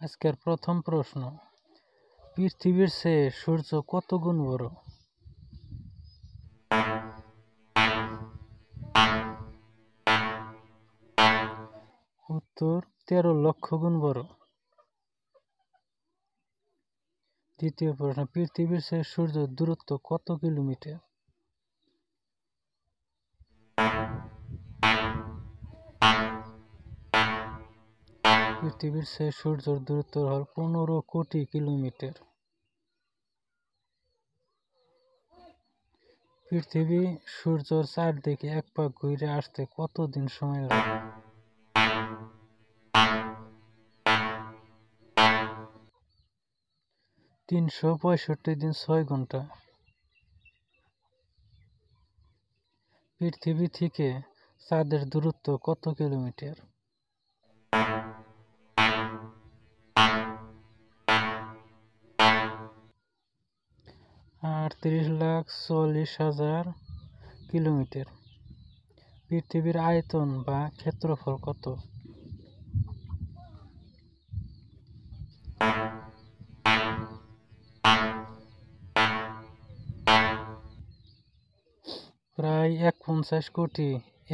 আজকের প্রথম প্রশ্ন, পৃথিবীর চেয়ে সূর্য কত গুণ বড়? উত্তর 13 লক্ষ গুণ বড়। দ্বিতীয় প্রশ্ন, পৃথিবীর চেয়ে সূর্যের দূরত্ব কত কিলোমিটার? পৃথিবীর চেয়ে সূর্যের দূরত্ব হল 15 কোটি কিলোমিটার। পৃথিবী সূর্যের চারদিকে এক পাক ঘুরে আসতে কত দিন সময় লাগে? 365 দিন 6 ঘন্টা। পৃথিবী থেকে চাঁদের দূরত্ব কত কিলোমিটার? 38,40,000 কিলোমিটার। পৃথিবীর আয়তন বা ক্ষেত্রফল কত? প্রায় 51 কোটি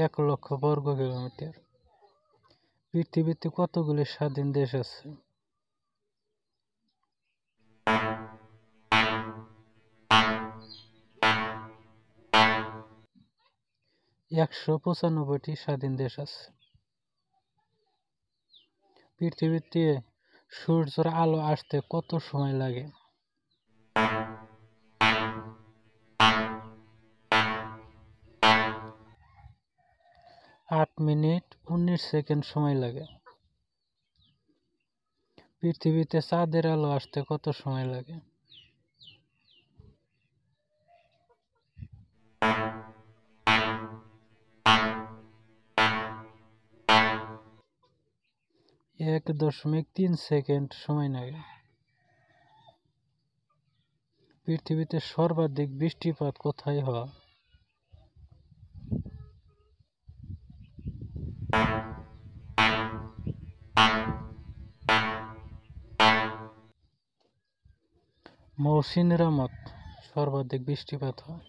1 লক্ষ বর্গ কিলোমিটার। পৃথিবীতে কতগুলি স্বাধীন দেশ আছে? 195টি স্বাধীন দেশ আছে। পৃথিবীতে সূর্যের আলো আসতে কত সময় লাগে? 8 মিনিট 19 সেকেন্ড সময় লাগে। পৃথিবীতে চাঁদের আলো আসতে কত সময় লাগে? 1.3 সেকেন্ড সময় লাগে। পৃথিবীতে সর্বাধিক বৃষ্টিপাত কোথায় হয়? মৌসিনরামত সর্বাধিক বৃষ্টিপাত হয়।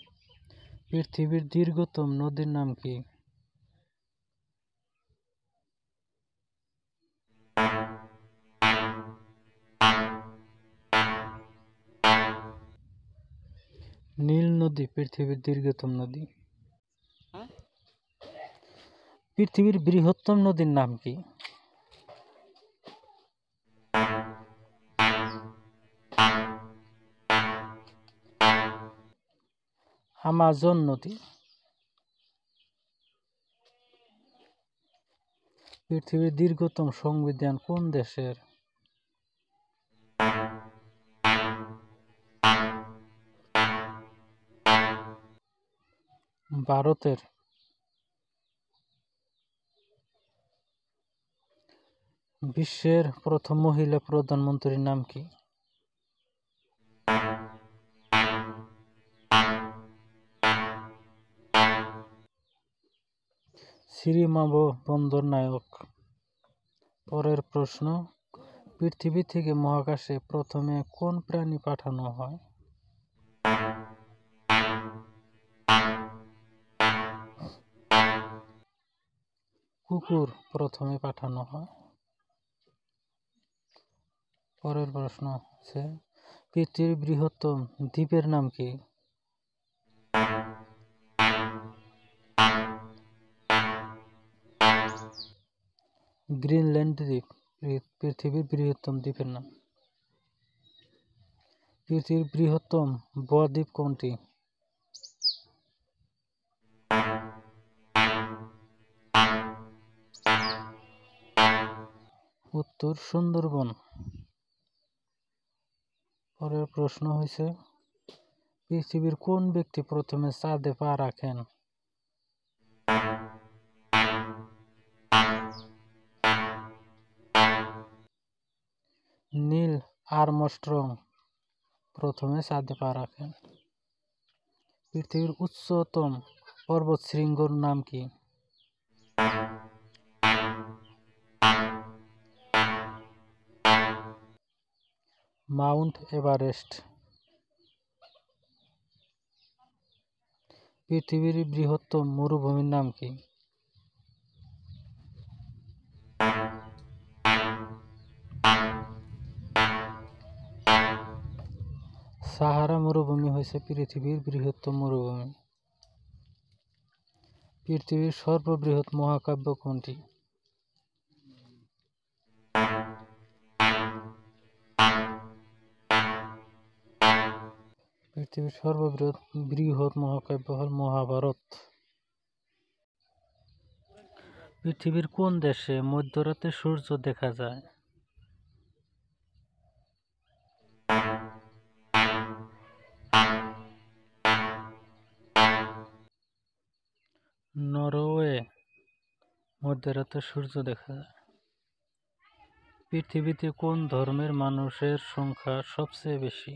পৃথিবীর দীর্ঘতম নদীর নাম কি? নীল নদী পৃথিবীর দীর্ঘতম নদী। পৃথিবীর বৃহত্তম নদীর নাম কি? আমাজন নদী। পৃথিবীর দীর্ঘতম সংবিধান কোন দেশের? ভারতের। বিশ্বের প্রথম মহিলা প্রধানমন্ত্রীর নাম কি? শ্রীমাভো বন্দরনায়ক। পরের প্রশ্ন, পৃথিবী থেকে মহাকাশে প্রথমে কোন প্রাণী পাঠানো হয়? কুকুর প্রথমে পাঠানো হয়। পরের প্রশ্ন হচ্ছে, পৃথিবীর বৃহত্তম দ্বীপের নাম কি? গ্রিনল্যান্ড দ্বীপ পৃথিবীর বৃহত্তম দ্বীপের নাম। পৃথিবীর বৃহত্তম বদ্বীপ কোনটি? উত্তর সুন্দরবন। পরের প্রশ্ন হয়েছে, পৃথিবীর কোন ব্যক্তি প্রথমে চাঁদে পা রাখেন? নীল আর্মস্ট্রং প্রথমে চাঁদে পা রাখেন। পৃথিবীর উচ্চতম পর্বতশৃঙ্গের নাম কি? Mount Everest. পৃথিবীর বৃহত্তম মরুভূমির নাম কি? সাহারা মরুভূমি হয়েছে পৃথিবীর বৃহত্তম মরুভূমি। পৃথিবীর সর্ববৃহৎ মহাকাব্য কোনটি? পৃথিবীর সর্ববৃহৎ মহাকাব্য হল মহাভারত। পৃথিবীর কোন দেশে মধ্যরাতে সূর্য দেখা যায়? নরওয়ে। মধ্যরাতে সূর্য দেখা যায়। পৃথিবীতে কোন ধর্মের মানুষের সংখ্যা সবচেয়ে বেশি?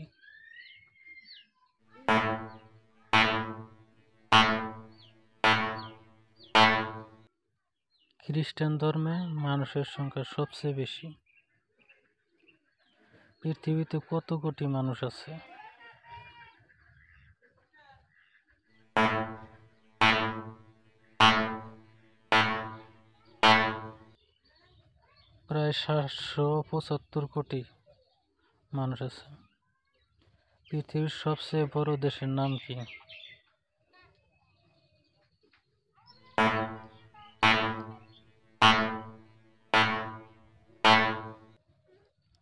খ্রিস্টান ধর্মে মানুষের সংখ্যা সবচেয়ে বেশি। পৃথিবীতে কত কোটি মানুষ আছে? প্রায় 775 কোটি মানুষ আছে। পৃথিবীর সবচেয়ে বড় দেশের নাম কি?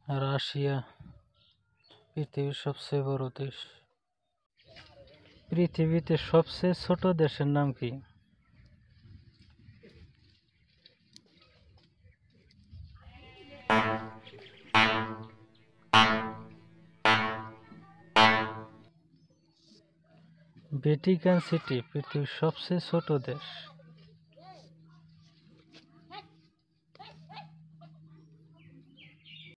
রাশিয়া পৃথিবীর সবচেয়ে বড় দেশ। পৃথিবীতে সবচেয়ে ছোট দেশের নাম কি? ভ্যাটিকান সিটি পৃথিবীর সবচেয়ে ছোট দেশ।